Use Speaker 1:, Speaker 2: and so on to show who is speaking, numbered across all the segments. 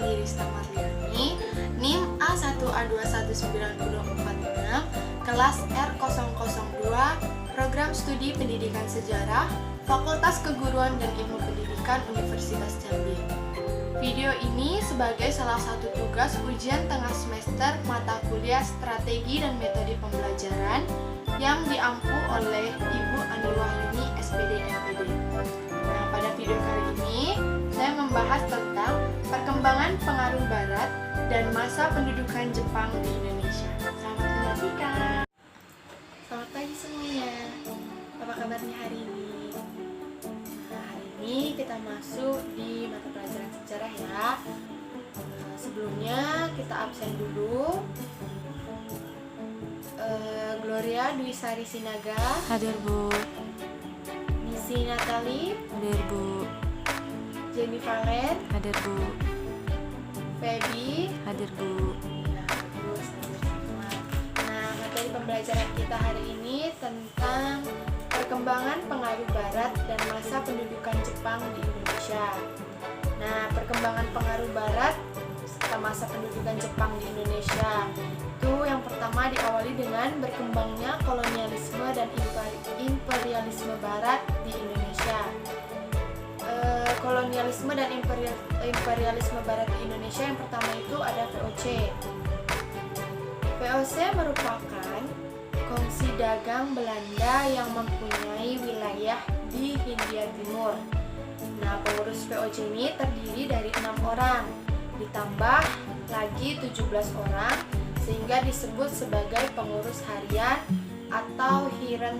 Speaker 1: Sandi Rista Marliani, NIM A1A21946, kelas R002, Program Studi Pendidikan Sejarah, Fakultas Keguruan dan Ilmu Pendidikan Universitas Jambi. Video ini sebagai salah satu tugas ujian tengah semester mata kuliah Strategi dan Metode Pembelajaran yang diampu oleh Ibu Ani Wahyuni, SPD MPD. Nah, pada video kali ini saya membahas tentang perkembangan pengaruh Barat dan masa pendudukan Jepang di Indonesia. Selamat menyaksikan. Selamat pagi semuanya. Apa kabarnya hari ini? Nah, hari ini kita masuk di mata pelajaran sejarah ya. Sebelumnya kita absen dulu. Gloria Dwi Sari Sinaga.
Speaker 2: Hadir Bu.
Speaker 1: Nisi Natali.
Speaker 2: Hadir Bu.
Speaker 1: Jenny Valen.
Speaker 2: Hadir Bu.
Speaker 1: Feby.
Speaker 2: Hadir Bu.
Speaker 1: Nah, bagus, hadir semua. Nah, materi pembelajaran kita hari ini tentang perkembangan pengaruh Barat dan masa pendudukan Jepang di Indonesia. Nah, perkembangan pengaruh Barat serta masa pendudukan Jepang di Indonesia. Itu yang pertama diawali dengan berkembangnya kolonialisme dan imperialisme Barat di Indonesia. Kolonialisme dan imperialisme Barat di Indonesia yang pertama itu ada VOC. VOC merupakan kongsi dagang Belanda yang mempunyai wilayah di Hindia Timur. Nah, pengurus VOC ini terdiri dari 6 orang, ditambah lagi 17 orang, sehingga disebut sebagai pengurus harian atau Hiren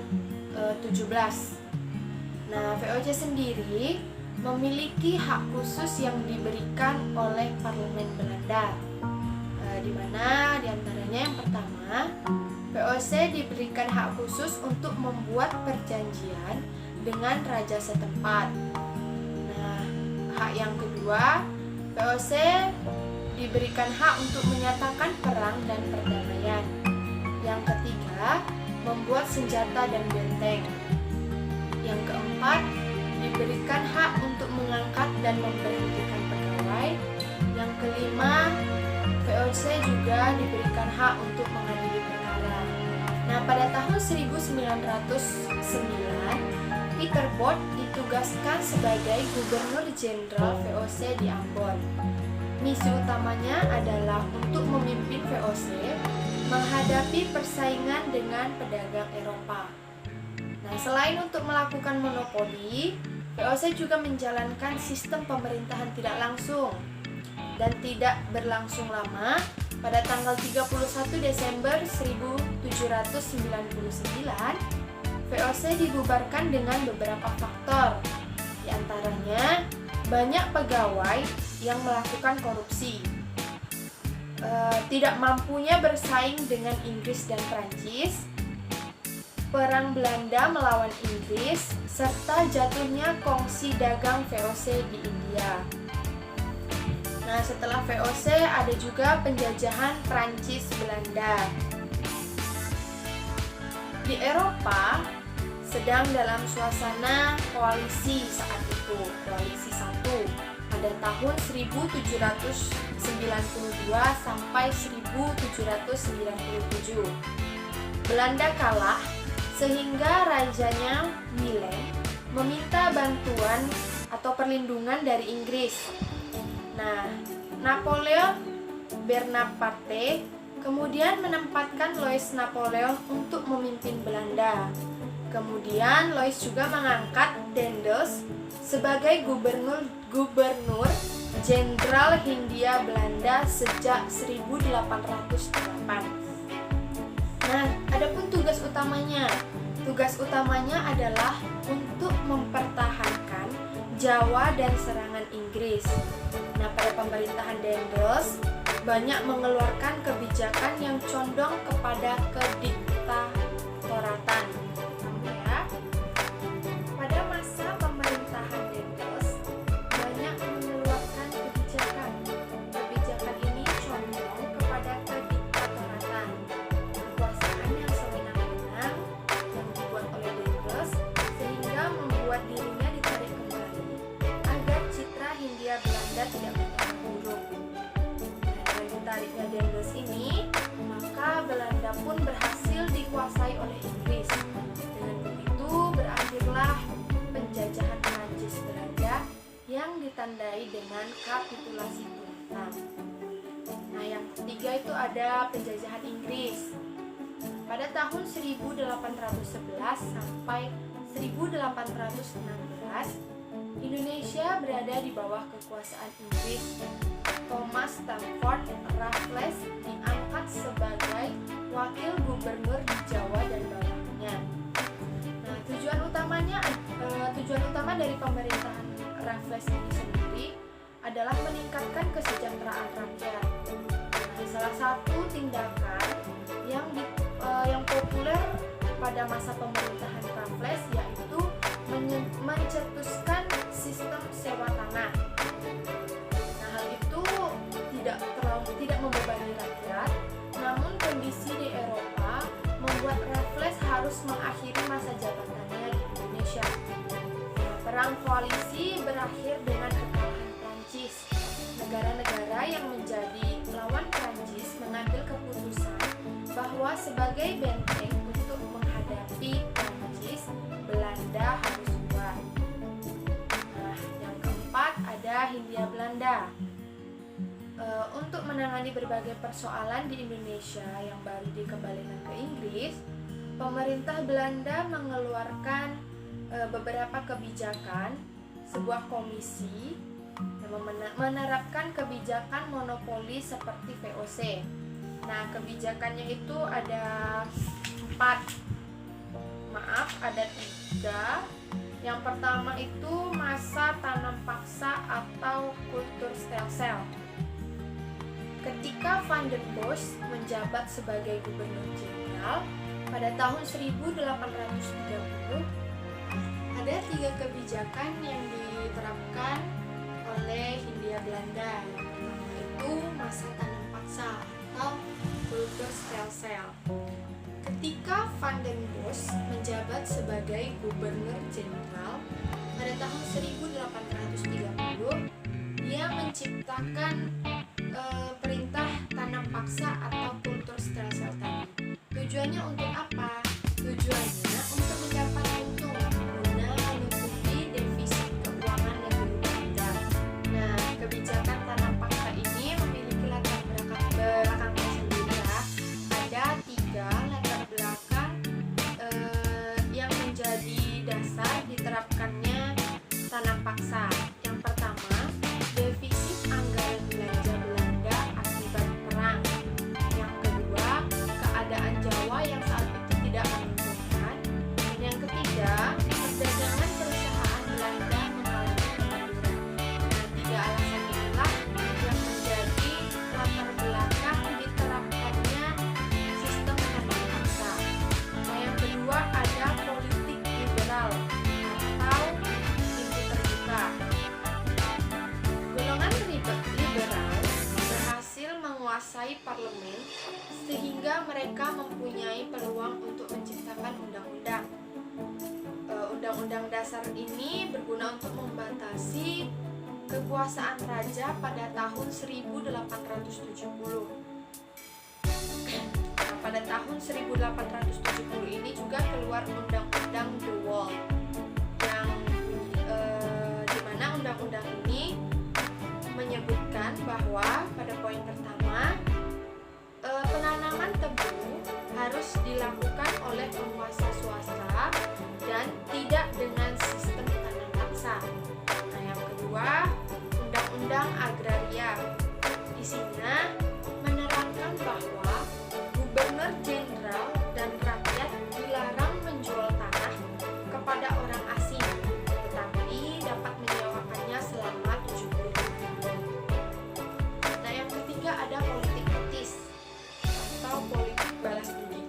Speaker 1: 17. Nah, VOC sendiri memiliki hak khusus yang diberikan oleh Parlemen Belanda, di mana diantaranya yang pertama, VOC diberikan hak khusus untuk membuat perjanjian dengan raja setempat. Nah, hak yang kedua, VOC diberikan hak untuk menyatakan perang dan perdamaian. Yang ketiga, membuat senjata dan benteng. Yang keempat, diberikan hak untuk mengangkat dan memberhentikan pegawai. Yang kelima, VOC juga diberikan hak untuk mengadili perkara. Nah, pada tahun 1909, Peter Both ditugaskan sebagai Gubernur Jenderal VOC di Ambon. Misi utamanya adalah untuk memimpin VOC menghadapi persaingan dengan pedagang Eropa. Nah, selain untuk melakukan monopoli, VOC juga menjalankan sistem pemerintahan tidak langsung dan tidak berlangsung lama. Pada tanggal 31 Desember 1799, VOC dibubarkan dengan beberapa faktor. Di antaranya, banyak pegawai yang melakukan korupsi, tidak mampunya bersaing dengan Inggris dan Prancis, perang Belanda melawan Inggris, serta jatuhnya kongsi dagang VOC di India. Nah, setelah VOC ada juga penjajahan Prancis Belanda. Di Eropa sedang dalam suasana koalisi saat itu, koalisi 1 pada tahun 1792 sampai 1797. Belanda kalah sehingga rajanya Wilhelm meminta bantuan atau perlindungan dari Inggris. Nah, Napoleon Bonaparte kemudian menempatkan Louis Napoleon untuk memimpin Belanda. Kemudian Louis juga mengangkat Daendels sebagai gubernur Jenderal Hindia Belanda sejak 1808. Nah, adapun tugas utamanya. Tugas utamanya adalah untuk mempertahankan Jawa dan serangan Inggris. Nah, pada pemerintahan Daendels banyak mengeluarkan kebijakan yang condong kepada kediktatoratan. Ya. Pada masa pemerintahan Daendels banyak mengeluarkan kebijakan. Kebijakan ini condong kepada kediktatoratan. Kekuasaan yang sewenang-wenang yang dibuat oleh Daendels sehingga membuat dirinya ditarik kembali agar citra Hindia Belanda tidak bertambah buruk. pun berhasil dikuasai oleh Inggris. Dengan begitu berakhirlah penjajahan Prancis Belanda yang ditandai dengan kapitulasi Tulsa. Nah, yang ketiga itu ada penjajahan Inggris. Pada tahun 1811 sampai 1816, Indonesia berada di bawah kekuasaan Inggris. Thomas Stamford Raffles diangkat sebagai wakil gubernur di Jawa dan bawahnya. Nah, tujuan utama dari pemerintahan Raffles ini sendiri adalah meningkatkan kesejahteraan rakyat. Nah, salah satu tindakan yang populer pada masa pemerintahan Raffles yaitu mencetuskan sistem sewa tanah. Nah, hal itu tidak membebani rakyat, namun kondisi di Eropa membuat Raffles harus mengakhiri masa jabatannya di Indonesia. Nah, perang koalisi berakhir dengan kekalahan Prancis. Negara-negara yang menjadi lawan Prancis mengambil keputusan bahwa sebagai benteng untuk menghadapi Prancis, Belanda harus kuat. Nah, yang keempat ada Hindia Belanda. Untuk menangani berbagai persoalan di Indonesia yang baru dikembalikan ke Inggris, pemerintah Belanda mengeluarkan beberapa kebijakan. Sebuah komisi menerapkan kebijakan monopoli seperti VOC. Nah, kebijakannya itu ada tiga. Yang pertama itu masa tanam paksa atau kultur stelsel. Ketika Van den Bosch menjabat sebagai gubernur jenderal pada tahun 1830, ada 3 kebijakan yang diterapkan oleh Hindia Belanda. Yang pertama itu masa tanam paksa atau kultur stelsel. Ketika Van den Bosch menjabat sebagai gubernur jenderal pada tahun 1830, dia menciptakan perintah tanam paksa atau kultur stelsel tadi. Tujuannya untuk apa? Tujuannya untuk mendapat untung guna menutupi defisit keuangan negeri Belanda. Nah, kebijakan tanam paksa ini memiliki latar belakangnya sendiri ya. Ada 3 latar belakang yang menjadi dasar diterapkannya tanam paksa. Yang pertama, defisit anggaran belanja Belanda akibat perang. Yang kedua, keadaan Jawa yang saat itu tidak menguntungkan. Dan yang ketiga, perdagangan perusahaan Belanda mengalami kemunduran. Nah, 3 alasan inilah yang menjadi latar belakang diterapkannya sistem tanam paksa. Nah, yang kedua ada politik liberal atau pintu terbuka. Golongan liberal berhasil menguasai parlemen sehingga mereka mempunyai peluang untuk menciptakan undang-undang. Undang-undang dasar ini berguna untuk membatasi kekuasaan raja pada tahun 1870. Nah, pada tahun 1870 ini juga keluar undang-undang The Wall yang dimana undang-undang ini menyebutkan bahwa pada poin pertama penanaman tebu harus dilakukan oleh penguasa swasta dan tidak dengan sistem tanam paksa. Nah, yang kedua, undang-undang agraria. Isinya menerangkan bahwa gubernur jenderal dan rakyat dilarang menjual tanah kepada orang asing, tetapi dapat menyewakannya selama 70 tahun. Nah, yang ketiga ada politik etis atau politik balas budi.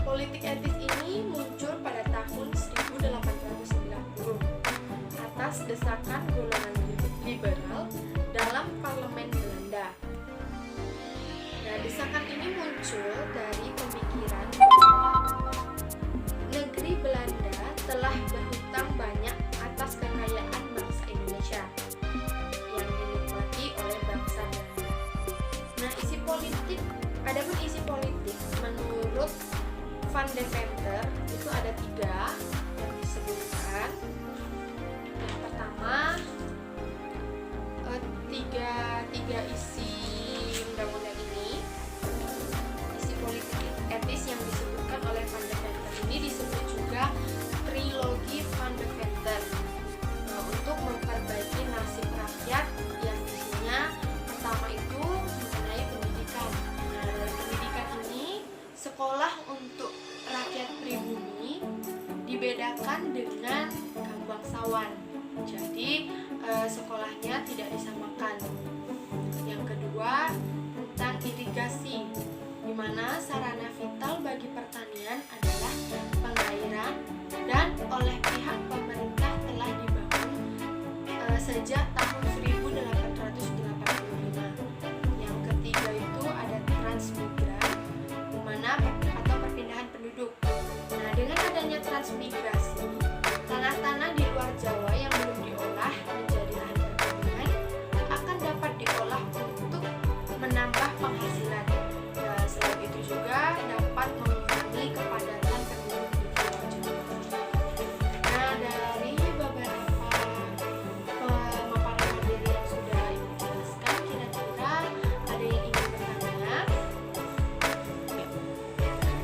Speaker 1: Politik etis ini muncul pada tahun 1890 atas desakan golongan liberal dalam parlemen Van Deventer itu ada 3 yang disebutkan. Yang pertama, tiga isi undang-undang ini, isi politik etis yang disebutkan oleh Van Deventer ini disebut juga trilogi Van Deventer, untuk memperbaiki nasib rakyat, yang isinya pertama itu mengenai pendidikan. Nah, dalam pendidikan ini, sekolah untuk rakyat pribumi dibedakan dengan kaum bangsawan. Jadi sekolahnya tidak disamakan. Yang kedua, tentang irigasi, di mana sarana vital bagi pertanian adalah pengairan dan oleh pihak pemerintah telah dibangun sejak tahun 1885. Yang ketiga itu ada transmigran, di mana atau perpindahan penduduk. Nah, dengan adanya transmigrasi, tanah-tanah di luar Jawa yang belum diolah menjadi lahan pertanian akan dapat diolah untuk menambah penghasilan. Nah, selain itu juga dapat mengurangi kepadatan penduduk di Pulau Jawa. Nah, dari beberapa pemaparan materi yang sudah Ibu jelaskan, kira-kira ada yang ingin bertanya?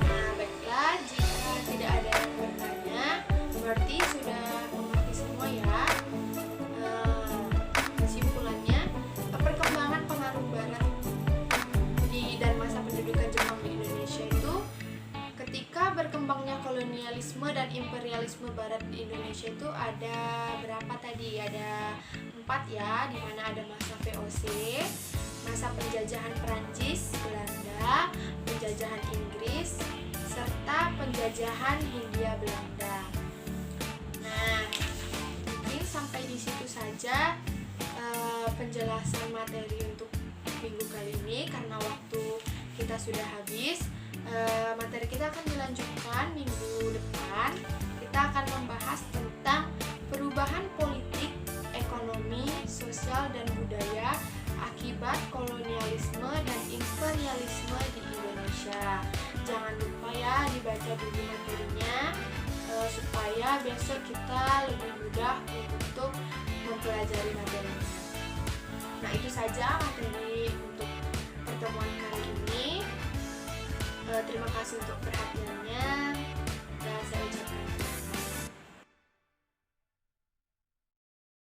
Speaker 1: Nah, baiklah, jika tidak ada yang bertanya, berarti sudah mengerti semua ya. Kesimpulannya, perkembangan pengaruh Barat dan masa pendudukan Jepang di Indonesia itu, ketika berkembangnya kolonialisme dan imperialisme Barat di Indonesia itu ada berapa tadi? Ada 4 ya, di mana ada masa VOC, masa penjajahan Perancis, Belanda, penjajahan Inggris, serta penjajahan Hindia Belanda. Nah, mungkin sampai di situ saja penjelasan materi untuk minggu kali ini, karena waktu kita sudah habis. Materi kita akan dilanjutkan minggu depan. Kita akan membahas tentang perubahan politik, ekonomi, sosial, dan budaya akibat kolonialisme dan imperialisme di Indonesia. Jangan lupa ya dibaca dulu materinya, supaya besok kita lebih mudah untuk mempelajari materinya. Nah, itu saja materi untuk pertemuan kali ini. Terima kasih untuk perhatiannya.